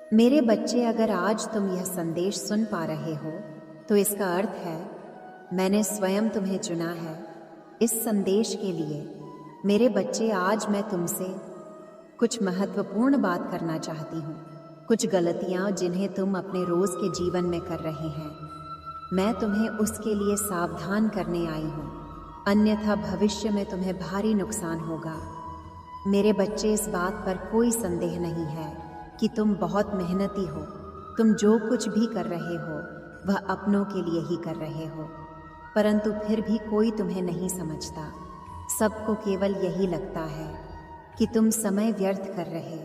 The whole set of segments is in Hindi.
मेरे बच्चे, अगर आज तुम यह संदेश सुन पा रहे हो तो इसका अर्थ है मैंने स्वयं तुम्हें चुना है इस संदेश के लिए। मेरे बच्चे, आज मैं तुमसे कुछ महत्वपूर्ण बात करना चाहती हूँ। कुछ गलतियाँ जिन्हें तुम अपने रोज के जीवन में कर रहे हैं, मैं तुम्हें उसके लिए सावधान करने आई हूँ, अन्यथा भविष्य में तुम्हें भारी नुकसान होगा। मेरे बच्चे, इस बात पर कोई संदेह नहीं है कि तुम बहुत मेहनती हो। तुम जो कुछ भी कर रहे हो वह अपनों के लिए ही कर रहे हो, परंतु फिर भी कोई तुम्हें नहीं समझता। सबको केवल यही लगता है कि तुम समय व्यर्थ कर रहे।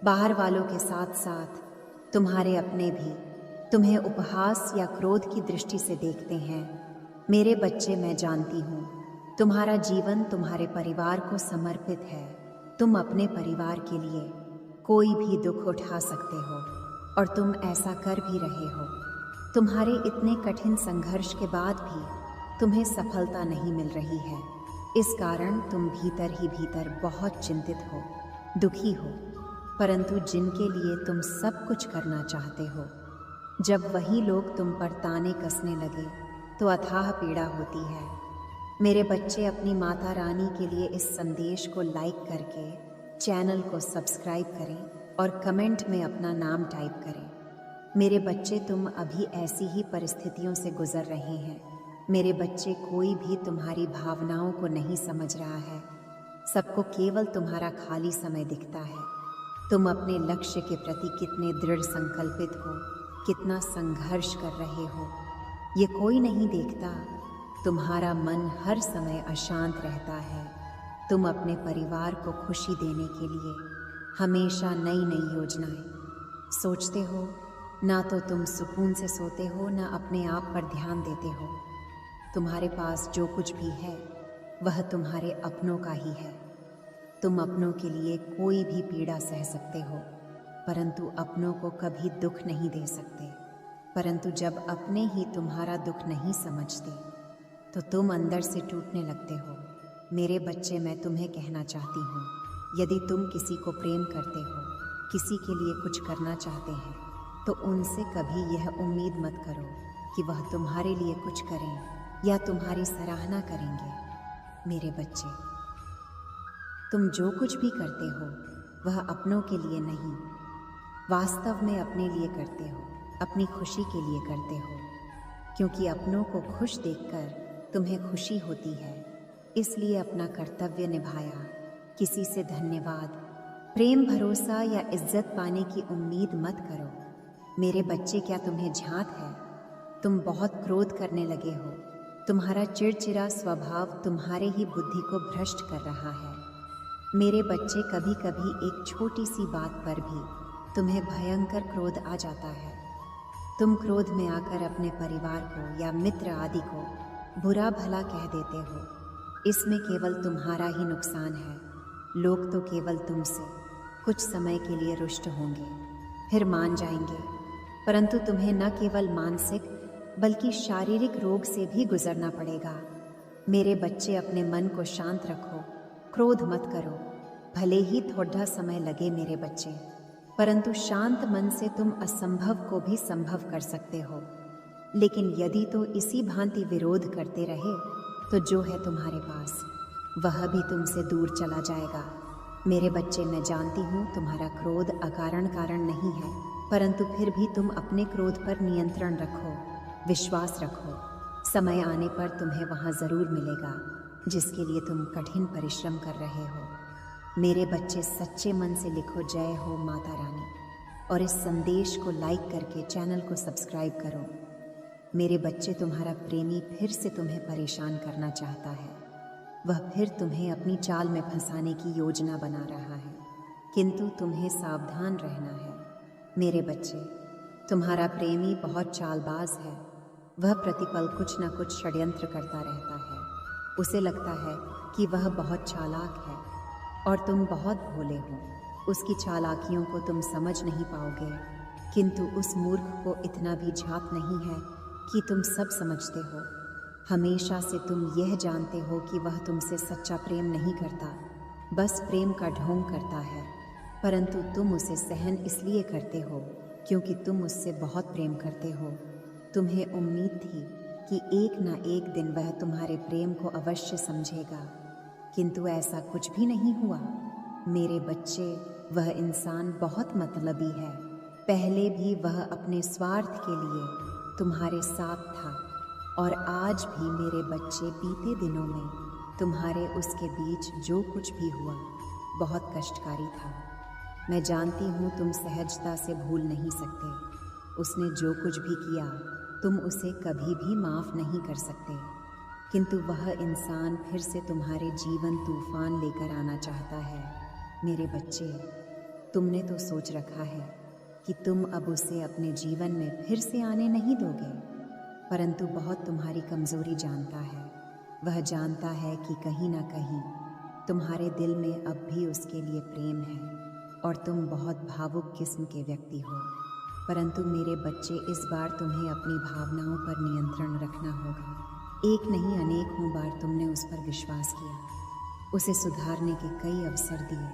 बाहर वालों के साथ साथ तुम्हारे अपने भी तुम्हें उपहास या क्रोध की दृष्टि से देखते हैं। मेरे बच्चे, मैं जानती हूँ तुम्हारा जीवन तुम्हारे परिवार को समर्पित है। तुम अपने परिवार के लिए कोई भी दुख उठा सकते हो और तुम ऐसा कर भी रहे हो। तुम्हारे इतने कठिन संघर्ष के बाद भी तुम्हें सफलता नहीं मिल रही है। इस कारण तुम भीतर ही भीतर बहुत चिंतित हो, दुखी हो, परंतु जिनके लिए तुम सब कुछ करना चाहते हो, जब वही लोग तुम पर ताने कसने लगे तो अथाह पीड़ा होती है। मेरे बच्चे, अपनी माता रानी के लिए इस संदेश को लाइक करके चैनल को सब्सक्राइब करें और कमेंट में अपना नाम टाइप करें। मेरे बच्चे, तुम अभी ऐसी ही परिस्थितियों से गुजर रहे हैं। मेरे बच्चे, कोई भी तुम्हारी भावनाओं को नहीं समझ रहा है। सबको केवल तुम्हारा खाली समय दिखता है। तुम अपने लक्ष्य के प्रति कितने दृढ़ संकल्पित हो, कितना संघर्ष कर रहे हो, ये कोई नहीं देखता। तुम्हारा मन हर समय अशांत रहता है। तुम अपने परिवार को खुशी देने के लिए हमेशा नई नई योजनाएं सोचते हो। ना तो तुम सुकून से सोते हो, ना अपने आप पर ध्यान देते हो। तुम्हारे पास जो कुछ भी है वह तुम्हारे अपनों का ही है। तुम अपनों के लिए कोई भी पीड़ा सह सकते हो, परंतु अपनों को कभी दुख नहीं दे सकते। परंतु जब अपने ही तुम्हारा दुख नहीं समझते तो तुम अंदर से टूटने लगते हो। मेरे बच्चे, मैं तुम्हें कहना चाहती हूँ, यदि तुम किसी को प्रेम करते हो, किसी के लिए कुछ करना चाहते हैं, तो उनसे कभी यह उम्मीद मत करो कि वह तुम्हारे लिए कुछ करें या तुम्हारी सराहना करेंगे। मेरे बच्चे, तुम जो कुछ भी करते हो वह अपनों के लिए नहीं, वास्तव में अपने लिए करते हो, अपनी खुशी के लिए करते हो, क्योंकि अपनों को खुश देखकर तुम्हें खुशी होती है। इसलिए अपना कर्तव्य निभाया। किसी से धन्यवाद, प्रेम, भरोसा या इज्जत पाने की उम्मीद मत करो। मेरे बच्चे, क्या तुम्हें झांक है? तुम बहुत क्रोध करने लगे हो। तुम्हारा चिड़चिड़ा स्वभाव तुम्हारे ही बुद्धि को भ्रष्ट कर रहा है। मेरे बच्चे, कभी कभी एक छोटी सी बात पर भी तुम्हें भयंकर क्रोध आ जाता है। तुम क्रोध में आकर अपने परिवार को या मित्र आदि को बुरा भला कह देते हो। इसमें केवल तुम्हारा ही नुकसान है। लोग तो केवल तुमसे कुछ समय के लिए रुष्ट होंगे, फिर मान जाएंगे, परंतु तुम्हें न केवल मानसिक बल्कि शारीरिक रोग से भी गुजरना पड़ेगा। मेरे बच्चे, अपने मन को शांत रखो, क्रोध मत करो। भले ही थोड़ा समय लगे मेरे बच्चे, परंतु शांत मन से तुम असंभव को भी संभव कर सकते हो। लेकिन यदि तो इसी भांति विरोध करते रहे तो जो है तुम्हारे पास वह भी तुमसे दूर चला जाएगा। मेरे बच्चे, मैं जानती हूँ तुम्हारा क्रोध अकारण कारण नहीं है, परंतु फिर भी तुम अपने क्रोध पर नियंत्रण रखो, विश्वास रखो। समय आने पर तुम्हें वहाँ ज़रूर मिलेगा जिसके लिए तुम कठिन परिश्रम कर रहे हो। मेरे बच्चे, सच्चे मन से लिखो जय हो माता रानी और इस संदेश को लाइक करके चैनल को सब्सक्राइब करो। मेरे बच्चे, तुम्हारा प्रेमी फिर से तुम्हें परेशान करना चाहता है। वह फिर तुम्हें अपनी चाल में फंसाने की योजना बना रहा है, किंतु तुम्हें सावधान रहना है। मेरे बच्चे, तुम्हारा प्रेमी बहुत चालबाज है। वह प्रतिपल कुछ न कुछ षड्यंत्र करता रहता है। उसे लगता है कि वह बहुत चालाक है और तुम बहुत भोले हो। उसकी चालाकियों को तुम समझ नहीं पाओगे, किंतु उस मूर्ख को इतना भी झांक नहीं है कि तुम सब समझते हो। हमेशा से तुम यह जानते हो कि वह तुमसे सच्चा प्रेम नहीं करता, बस प्रेम का ढोंग करता है। परंतु तुम उसे सहन इसलिए करते हो क्योंकि तुम उससे बहुत प्रेम करते हो। तुम्हें उम्मीद थी कि एक ना एक दिन वह तुम्हारे प्रेम को अवश्य समझेगा, किंतु ऐसा कुछ भी नहीं हुआ। मेरे बच्चे, वह इंसान बहुत मतलबी है। पहले भी वह अपने स्वार्थ के लिए तुम्हारे साथ था और आज भी मेरे बच्चे, बीते दिनों में तुम्हारे उसके बीच जो कुछ भी हुआ बहुत कष्टकारी था। मैं जानती हूँ तुम सहजता से भूल नहीं सकते। उसने जो कुछ भी किया तुम उसे कभी भी माफ़ नहीं कर सकते, किंतु वह इंसान फिर से तुम्हारे जीवन तूफान लेकर आना चाहता है। मेरे बच्चे, तुमने तो सोच रखा है कि तुम अब उसे अपने जीवन में फिर से आने नहीं दोगे, परंतु बहुत तुम्हारी कमज़ोरी जानता है। वह जानता है कि कहीं ना कहीं तुम्हारे दिल में अब भी उसके लिए प्रेम है और तुम बहुत भावुक किस्म के व्यक्ति हो। परंतु मेरे बच्चे, इस बार तुम्हें अपनी भावनाओं पर नियंत्रण रखना होगा। एक नहीं अनेकों बार तुमने उस पर विश्वास किया, उसे सुधारने के कई अवसर दिए,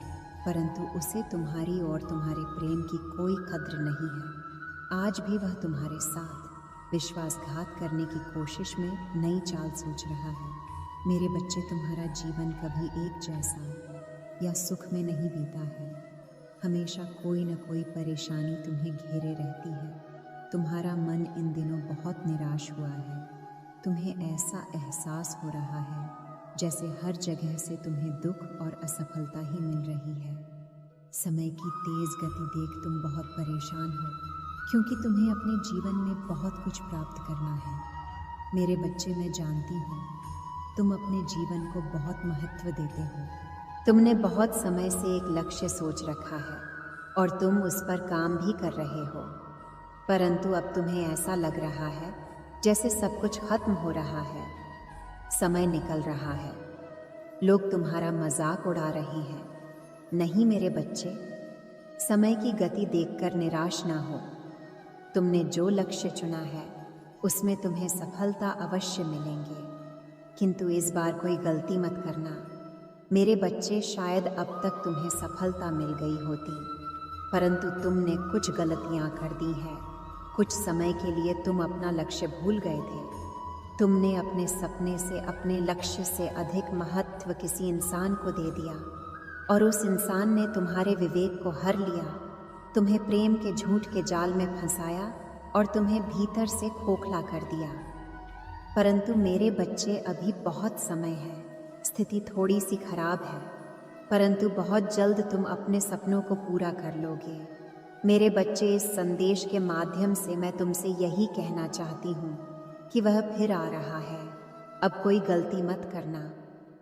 परंतु उसे तुम्हारी और तुम्हारे प्रेम की कोई कद्र नहीं है। आज भी वह तुम्हारे साथ विश्वासघात करने की कोशिश में नई चाल सोच रहा है। मेरे बच्चे, तुम्हारा जीवन कभी एक जैसा या सुख में नहीं बीता है। हमेशा कोई न कोई परेशानी तुम्हें घेरे रहती है। तुम्हारा मन इन दिनों बहुत निराश हुआ है। तुम्हें ऐसा एहसास हो रहा है जैसे हर जगह से तुम्हें दुख और असफलता ही मिल रही है। समय की तेज़ गति देख तुम बहुत परेशान हो, क्योंकि तुम्हें अपने जीवन में बहुत कुछ प्राप्त करना है। मेरे बच्चे, मैं जानती हूँ तुम अपने जीवन को बहुत महत्व देते हो। तुमने बहुत समय से एक लक्ष्य सोच रखा है और तुम उस पर काम भी कर रहे हो, परंतु अब तुम्हें ऐसा लग रहा है जैसे सब कुछ खत्म हो रहा है। समय निकल रहा है, लोग तुम्हारा मजाक उड़ा रहे हैं। नहीं मेरे बच्चे, समय की गति देखकर निराश ना हो। तुमने जो लक्ष्य चुना है उसमें तुम्हें सफलता अवश्य मिलेंगे, किंतु इस बार कोई गलती मत करना। मेरे बच्चे, शायद अब तक तुम्हें सफलता मिल गई होती, परंतु तुमने कुछ गलतियां कर दी हैं। कुछ समय के लिए तुम अपना लक्ष्य भूल गए थे। तुमने अपने सपने से, अपने लक्ष्य से अधिक महत्व किसी इंसान को दे दिया और उस इंसान ने तुम्हारे विवेक को हर लिया, तुम्हें प्रेम के झूठ के जाल में फंसाया और तुम्हें भीतर से खोखला कर दिया। परंतु मेरे बच्चे, अभी बहुत समय है, स्थिति थोड़ी सी खराब है, परंतु बहुत जल्द तुम अपने सपनों को पूरा कर लोगे। मेरे बच्चे, इस संदेश के माध्यम से मैं तुमसे यही कहना चाहती हूँ कि वह फिर आ रहा है। अब कोई गलती मत करना,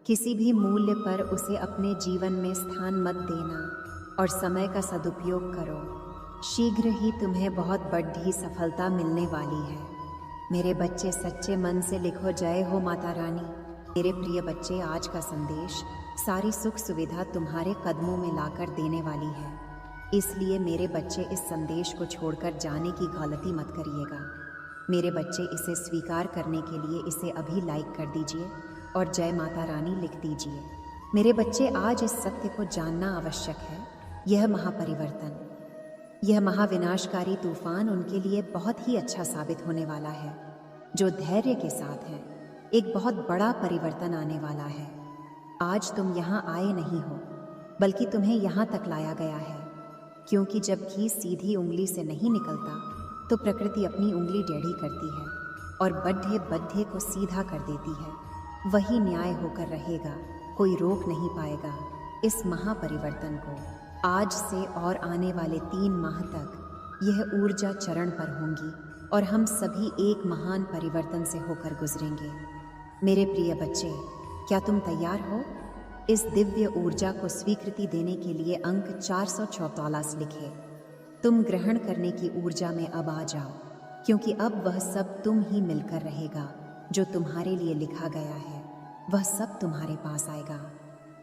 किसी भी मूल्य पर उसे अपने जीवन में स्थान मत देना और समय का सदुपयोग करो। शीघ्र ही तुम्हें बहुत बड़ी सफलता मिलने वाली है। मेरे बच्चे, सच्चे मन से लिखो, जय हो माता रानी। मेरे प्रिय बच्चे, आज का संदेश सारी सुख सुविधा तुम्हारे कदमों में लाकर देने वाली है, इसलिए मेरे बच्चे, इस संदेश को छोड़कर जाने की गलती मत करिएगा। मेरे बच्चे, इसे स्वीकार करने के लिए इसे अभी लाइक कर दीजिए और जय माता रानी लिख दीजिए। मेरे बच्चे, आज इस सत्य को जानना आवश्यक है। यह महापरिवर्तन, यह महाविनाशकारी तूफान उनके लिए बहुत ही अच्छा साबित होने वाला है जो धैर्य के साथ है। एक बहुत बड़ा परिवर्तन आने वाला है। आज तुम यहाँ आए नहीं हो, बल्कि तुम्हें यहाँ तक लाया गया है, क्योंकि जब घी सीधी उंगली से नहीं निकलता तो प्रकृति अपनी उंगली टेढ़ी करती है और बड्ढे बड्ढे को सीधा कर देती है। वही न्याय होकर रहेगा, कोई रोक नहीं पाएगा इस महापरिवर्तन को। आज से और आने वाले 3 माह तक यह ऊर्जा चरण पर होंगी और हम सभी एक महान परिवर्तन से होकर गुजरेंगे। मेरे प्रिय बच्चे, क्या तुम तैयार हो? इस दिव्य ऊर्जा को स्वीकृति देने के लिए अंक 444 लिखे। तुम ग्रहण करने की ऊर्जा में अब आ जाओ, क्योंकि अब वह सब तुम ही मिलकर रहेगा जो तुम्हारे लिए लिखा गया है। वह सब तुम्हारे पास आएगा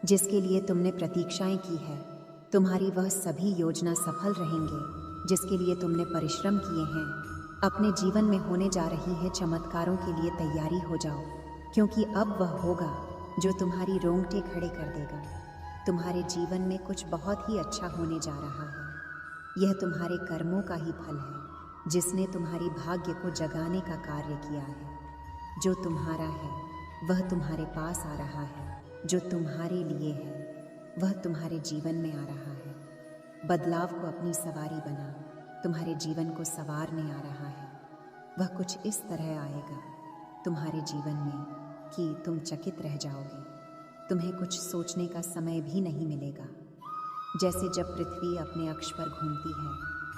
जिसके लिए तुमने प्रतीक्षाएं की है। तुम्हारी वह सभी योजना सफल रहेंगे जिसके लिए तुमने परिश्रम किए हैं। अपने जीवन में होने जा रही है चमत्कारों के लिए तैयारी हो जाओ, क्योंकि अब वह होगा जो तुम्हारी रोंगटे खड़े कर देगा। तुम्हारे जीवन में कुछ बहुत ही अच्छा होने जा रहा है। यह तुम्हारे कर्मों का ही फल है, जिसने तुम्हारी भाग्य को जगाने का कार्य किया है। जो तुम्हारा है वह तुम्हारे पास आ रहा है, जो तुम्हारे लिए है वह तुम्हारे जीवन में आ रहा है। बदलाव को अपनी सवारी बना, तुम्हारे जीवन को संवारने आ रहा है। वह कुछ इस तरह आएगा तुम्हारे जीवन में कि तुम चकित रह जाओगे। तुम्हें कुछ सोचने का समय भी नहीं मिलेगा। जैसे जब पृथ्वी अपने अक्ष पर घूमती है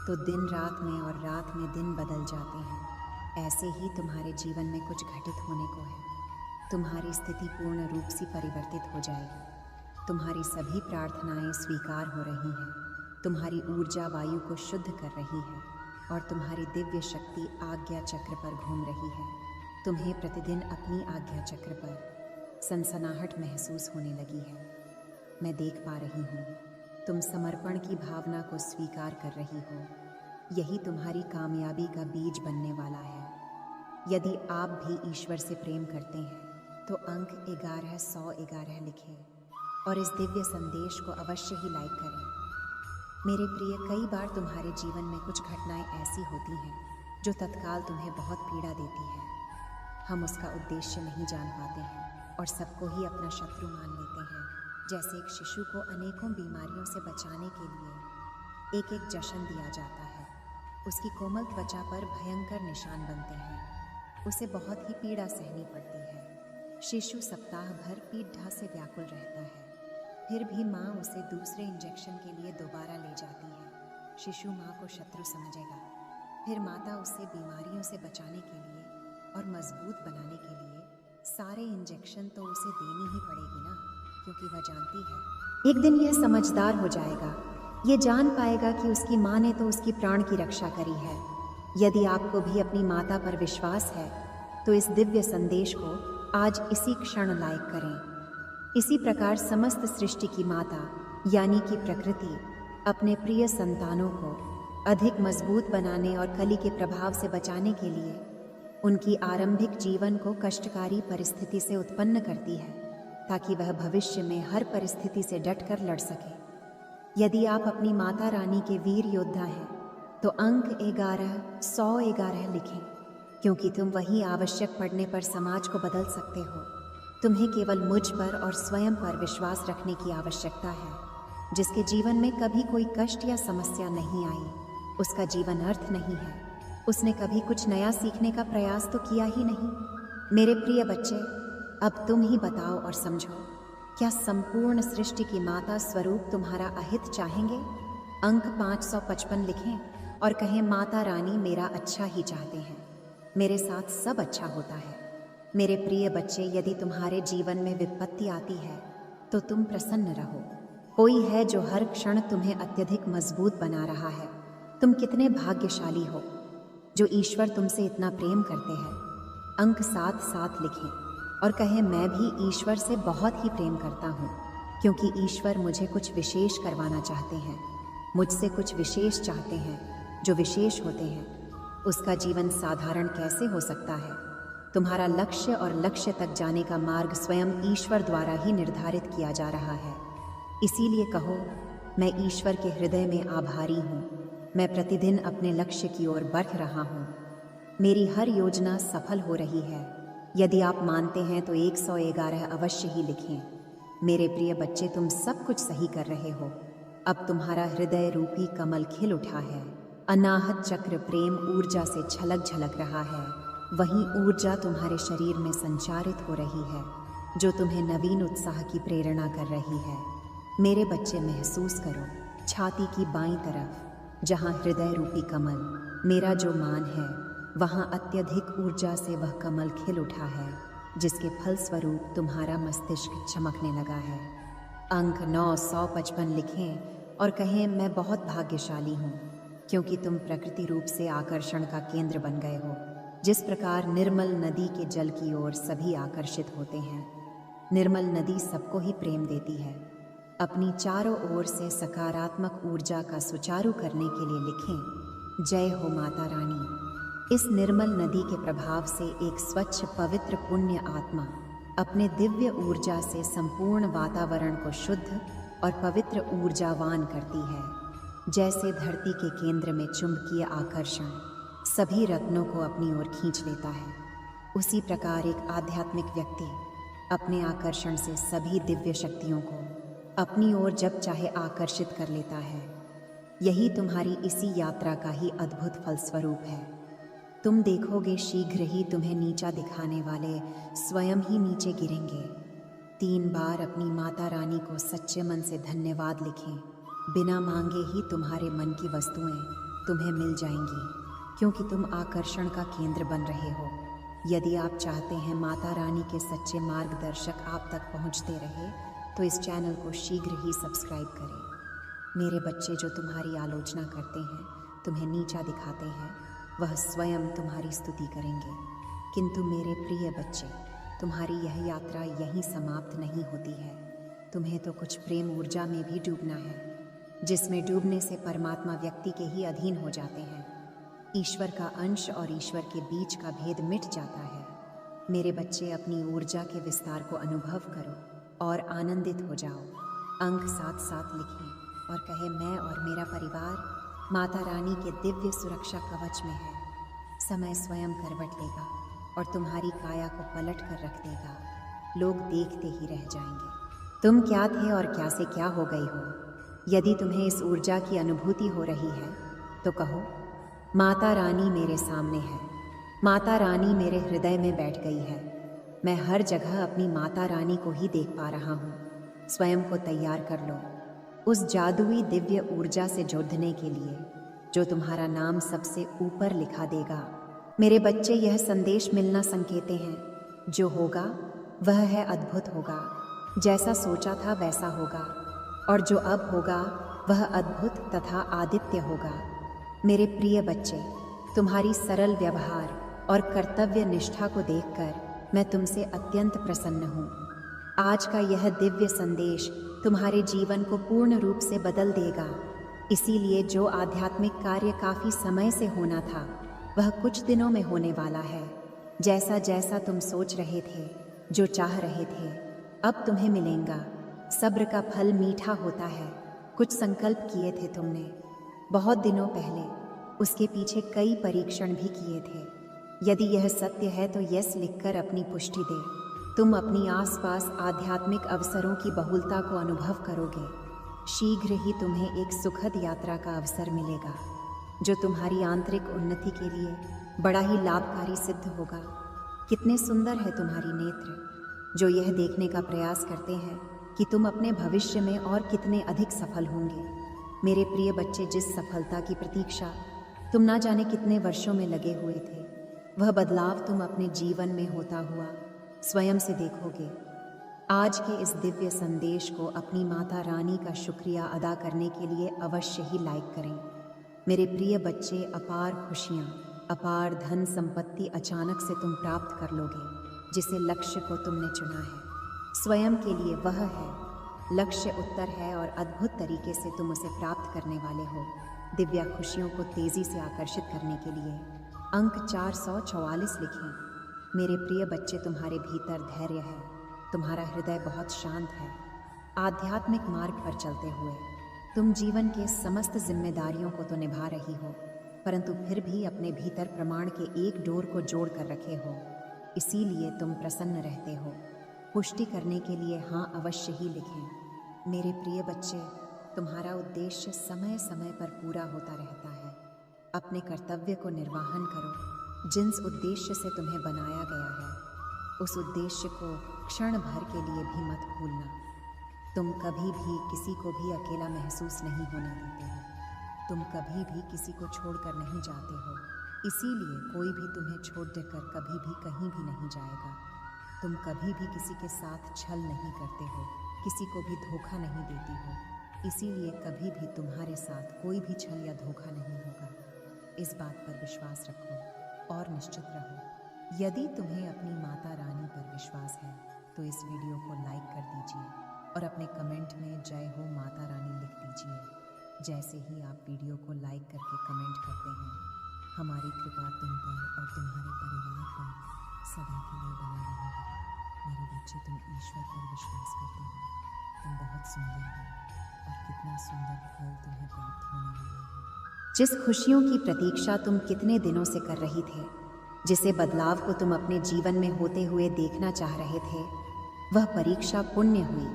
तो दिन रात में और रात में दिन बदल जाते हैं, ऐसे ही तुम्हारे जीवन में कुछ घटित होने को है। तुम्हारी स्थिति पूर्ण रूप से परिवर्तित हो जाएगी। तुम्हारी सभी प्रार्थनाएं स्वीकार हो रही हैं। तुम्हारी ऊर्जा वायु को शुद्ध कर रही है और तुम्हारी दिव्य शक्ति आज्ञा चक्र पर घूम रही है। तुम्हें प्रतिदिन अपनी आज्ञा चक्र पर सनसनाहट महसूस होने लगी है। मैं देख पा रही हूँ तुम समर्पण की भावना को स्वीकार कर रही हो। यही तुम्हारी कामयाबी का बीज बनने वाला है। यदि आप भी ईश्वर से प्रेम करते हैं तो अंक 1111 लिखें और इस दिव्य संदेश को अवश्य ही लाइक करें। मेरे प्रिय, कई बार तुम्हारे जीवन में कुछ घटनाएं ऐसी होती हैं जो तत्काल तुम्हें बहुत पीड़ा देती है। हम उसका उद्देश्य नहीं जान पाते हैं और सबको ही अपना शत्रु मान लेते हैं। जैसे एक शिशु को अनेकों बीमारियों से बचाने के लिए एक एक जश्न दिया जाता है। उसकी कोमल त्वचा पर भयंकर निशान बनते हैं। उसे बहुत ही पीड़ा सहनी पड़ती है। शिशु सप्ताह भर पीठ ढा से व्याकुल रहता है। फिर भी माँ उसे दूसरे इंजेक्शन के लिए दोबारा ले जाती है। शिशु माँ को शत्रु समझेगा। फिर माता उसे बीमारियों से बचाने के लिए और मजबूत बनाने के लिए सारे इंजेक्शन तो उसे देनी ही पड़ेगी ना, क्योंकि वह जानती है एक दिन यह समझदार हो जाएगा। ये जान पाएगा कि उसकी माँ ने तो उसकी प्राण की रक्षा करी है। यदि आपको भी अपनी माता पर विश्वास है तो इस दिव्य संदेश को आज इसी क्षण लाइक करें। इसी प्रकार समस्त सृष्टि की माता यानी कि प्रकृति अपने प्रिय संतानों को अधिक मजबूत बनाने और कली के प्रभाव से बचाने के लिए उनकी आरंभिक जीवन को कष्टकारी परिस्थिति से उत्पन्न करती है, ताकि वह भविष्य में हर परिस्थिति से डटकर लड़ सके। यदि आप अपनी माता रानी के वीर योद्धा हैं तो अंक 1111 लिखें, क्योंकि तुम वही आवश्यक पड़ने पर समाज को बदल सकते हो। तुम्हें केवल मुझ पर और स्वयं पर विश्वास रखने की आवश्यकता है। जिसके जीवन में कभी कोई कष्ट या समस्या नहीं आई, उसका जीवन अर्थ नहीं है। उसने कभी कुछ नया सीखने का प्रयास तो किया ही नहीं। मेरे प्रिय बच्चे, अब तुम ही बताओ और समझो, क्या संपूर्ण सृष्टि की माता स्वरूप तुम्हारा अहित चाहेंगे? अंक 555 लिखें और कहें, माता रानी मेरा अच्छा ही चाहते हैं, मेरे साथ सब अच्छा होता है। मेरे प्रिय बच्चे, यदि तुम्हारे जीवन में विपत्ति आती है तो तुम प्रसन्न रहो। कोई है जो हर क्षण तुम्हें अत्यधिक मजबूत बना रहा है। तुम कितने भाग्यशाली हो जो ईश्वर तुमसे इतना प्रेम करते हैं। अंक 7 लिखें और कहें, मैं भी ईश्वर से बहुत ही प्रेम करता हूँ, क्योंकि ईश्वर मुझे कुछ विशेष करवाना चाहते हैं। मुझसे कुछ विशेष चाहते हैं। जो विशेष होते हैं उसका जीवन साधारण कैसे हो सकता है? तुम्हारा लक्ष्य और लक्ष्य तक जाने का मार्ग स्वयं ईश्वर द्वारा ही निर्धारित किया जा रहा है। इसीलिए कहो, मैं ईश्वर के हृदय में आभारी हूँ। मैं प्रतिदिन अपने लक्ष्य की ओर बढ़ रहा हूँ। मेरी हर योजना सफल हो रही है। यदि आप मानते हैं तो 111 अवश्य ही लिखें। मेरे प्रिय बच्चे, तुम सब कुछ सही कर रहे हो। अब तुम्हारा हृदय रूपी कमल खिल उठा है। अनाहत चक्र प्रेम ऊर्जा से छलक झलक रहा है। वही ऊर्जा तुम्हारे शरीर में संचारित हो रही है, जो तुम्हें नवीन उत्साह की प्रेरणा कर रही है। मेरे बच्चे, महसूस करो छाती की बाईं तरफ, जहाँ हृदय रूपी कमल मेरा जो मान है, वहाँ अत्यधिक ऊर्जा से वह कमल खिल उठा है, जिसके फलस्वरूप तुम्हारा मस्तिष्क चमकने लगा है। अंक 955 लिखें और कहें, मैं बहुत भाग्यशाली हूँ, क्योंकि तुम प्रकृति रूप से आकर्षण का केंद्र बन गए हो। जिस प्रकार निर्मल नदी के जल की ओर सभी आकर्षित होते हैं, निर्मल नदी सबको ही प्रेम देती है। अपनी चारों ओर से सकारात्मक ऊर्जा का सुचारू करने के लिए लिखें, जय हो माता रानी। इस निर्मल नदी के प्रभाव से एक स्वच्छ पवित्र पुण्य आत्मा अपने दिव्य ऊर्जा से संपूर्ण वातावरण को शुद्ध और पवित्र ऊर्जावान करती है। जैसे धरती के केंद्र में चुंबकीय आकर्षण सभी रत्नों को अपनी ओर खींच लेता है, उसी प्रकार एक आध्यात्मिक व्यक्ति अपने आकर्षण से सभी दिव्य शक्तियों को अपनी ओर जब चाहे आकर्षित कर लेता है। यही तुम्हारी इसी यात्रा का ही अद्भुत फलस्वरूप है। तुम देखोगे शीघ्र ही तुम्हें नीचा दिखाने वाले स्वयं ही नीचे गिरेंगे। 3 बार अपनी माता रानी को सच्चे मन से धन्यवाद लिखें। बिना मांगे ही तुम्हारे मन की वस्तुएं तुम्हें मिल जाएंगी, क्योंकि तुम आकर्षण का केंद्र बन रहे हो। यदि आप चाहते हैं माता रानी के सच्चे मार्गदर्शक आप तक पहुंचते रहे, तो इस चैनल को शीघ्र ही सब्सक्राइब करें। मेरे बच्चे जो तुम्हारी आलोचना करते हैं, तुम्हें नीचा दिखाते हैं, वह स्वयं तुम्हारी स्तुति करेंगे। किंतु मेरे प्रिय बच्चे, तुम्हारी यह यात्रा यहीं समाप्त नहीं होती है। तुम्हें तो कुछ प्रेम ऊर्जा में भी डूबना है, जिसमें डूबने से परमात्मा व्यक्ति के ही अधीन हो जाते हैं। ईश्वर का अंश और ईश्वर के बीच का भेद मिट जाता है। मेरे बच्चे, अपनी ऊर्जा के विस्तार को अनुभव करो और आनंदित हो जाओ। अंक 7-7 लिखें और कहे, मैं और मेरा परिवार माता रानी के दिव्य सुरक्षा कवच में है। समय स्वयं करवट लेगा और तुम्हारी काया को पलट कर रख देगा। लोग देखते ही रह जाएंगे तुम क्या थे और क्या से क्या हो गई हो। यदि तुम्हें इस ऊर्जा की अनुभूति हो रही है तो कहो, माता रानी मेरे सामने है, माता रानी मेरे हृदय में बैठ गई है। मैं हर जगह अपनी माता रानी को ही देख पा रहा हूँ। स्वयं को तैयार कर लो उस जादुई दिव्य ऊर्जा से जुड़ने के लिए, जो तुम्हारा नाम सबसे ऊपर लिखा देगा। मेरे बच्चे, यह संदेश मिलना संकेते हैं। जो होगा वह है अद्भुत होगा। जैसा सोचा था वैसा होगा, और जो अब होगा वह अद्भुत तथा आदित्य होगा। मेरे प्रिय बच्चे, तुम्हारी सरल व्यवहार और कर्तव्य निष्ठा को देखकर मैं तुमसे अत्यंत प्रसन्न हूँ। आज का यह दिव्य संदेश तुम्हारे जीवन को पूर्ण रूप से बदल देगा। इसीलिए जो आध्यात्मिक कार्य काफ़ी समय से होना था, वह कुछ दिनों में होने वाला है। जैसा जैसा तुम सोच रहे थे, जो चाह रहे थे, अब तुम्हें मिलेगा। सब्र का फल मीठा होता है। कुछ संकल्प किए थे तुमने बहुत दिनों पहले, उसके पीछे कई परीक्षण भी किए थे। यदि यह सत्य है तो यस लिखकर अपनी पुष्टि दे। तुम अपनी आसपास आध्यात्मिक अवसरों की बहुलता को अनुभव करोगे। शीघ्र ही तुम्हें एक सुखद यात्रा का अवसर मिलेगा, जो तुम्हारी आंतरिक उन्नति के लिए बड़ा ही लाभकारी सिद्ध होगा। कितने सुंदर है तुम्हारी नेत्र, जो यह देखने का प्रयास करते हैं कि तुम अपने भविष्य में और कितने अधिक सफल होंगे। मेरे प्रिय बच्चे, जिस सफलता की प्रतीक्षा तुम ना जाने कितने वर्षों में लगे हुए थे, वह बदलाव तुम अपने जीवन में होता हुआ स्वयं से देखोगे। आज के इस दिव्य संदेश को अपनी माता रानी का शुक्रिया अदा करने के लिए अवश्य ही लाइक करें। मेरे प्रिय बच्चे, अपार खुशियाँ, अपार धन संपत्ति अचानक से तुम प्राप्त कर लोगे। जिसे लक्ष्य को तुमने चुना है स्वयं के लिए, वह है लक्ष्य उत्तर है और अद्भुत तरीके से तुम उसे प्राप्त करने वाले हो। दिव्या खुशियों को तेजी से आकर्षित करने के लिए अंक 444 लिखें। मेरे प्रिय बच्चे, तुम्हारे भीतर धैर्य है, तुम्हारा हृदय बहुत शांत है। आध्यात्मिक मार्ग पर चलते हुए तुम जीवन के समस्त जिम्मेदारियों को तो निभा रही हो, परंतु फिर भी अपने भीतर प्रमाण के एक डोर को जोड़ कर रखे हो। इसीलिए तुम प्रसन्न रहते हो। पुष्टि करने के लिए हाँ अवश्य ही लिखें। मेरे प्रिय बच्चे, तुम्हारा उद्देश्य समय समय पर पूरा होता रहता है। अपने कर्तव्य को निर्वाहन करो। जिस उद्देश्य से तुम्हें बनाया गया है, उस उद्देश्य को क्षण भर के लिए भी मत भूलना। तुम कभी भी किसी को भी अकेला महसूस नहीं होने देते हो। तुम कभी भी किसी को छोड़कर नहीं जाते हो। इसीलिए कोई भी तुम्हें छोड़ देकर कभी भी कहीं भी नहीं जाएगा। तुम कभी भी किसी के साथ छल नहीं करते हो, किसी को भी धोखा नहीं देती हो। इसीलिए कभी भी तुम्हारे साथ कोई भी छल या धोखा नहीं होगा। इस बात पर विश्वास रखो और निश्चित रहो। यदि तुम्हें अपनी माता रानी पर विश्वास है तो इस वीडियो को लाइक कर दीजिए और अपने कमेंट में जय हो माता रानी लिख दीजिए। जैसे ही आप वीडियो को लाइक करके कमेंट करते हैं, हमारी कृपा तुम पर और तुम्हारे परिवार पर सदा के लिए बना रहेगी। मेरे बच्चे, तुम ईश्वर पर विश्वास करते हो तुम बहुत सुंदर हो और कितना सुंदर फल तुम्हें प्राप्त होने वाला है। जिस खुशियों की प्रतीक्षा तुम कितने दिनों से कर रही थे, जिसे बदलाव को तुम अपने जीवन में होते हुए देखना चाह रहे थे, वह परीक्षा पुण्य हुई।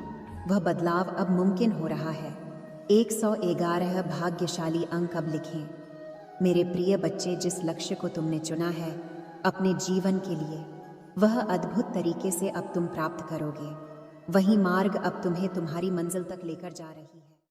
वह बदलाव अब मुमकिन हो रहा है। 111 भाग्यशाली अंक अब लिखें। मेरे प्रिय बच्चे, जिस लक्ष्य को तुमने चुना है अपने जीवन के लिए, वह अद्भुत तरीके से अब तुम प्राप्त करोगे। वही मार्ग अब तुम्हें तुम्हारी मंजिल तक लेकर जा रही है।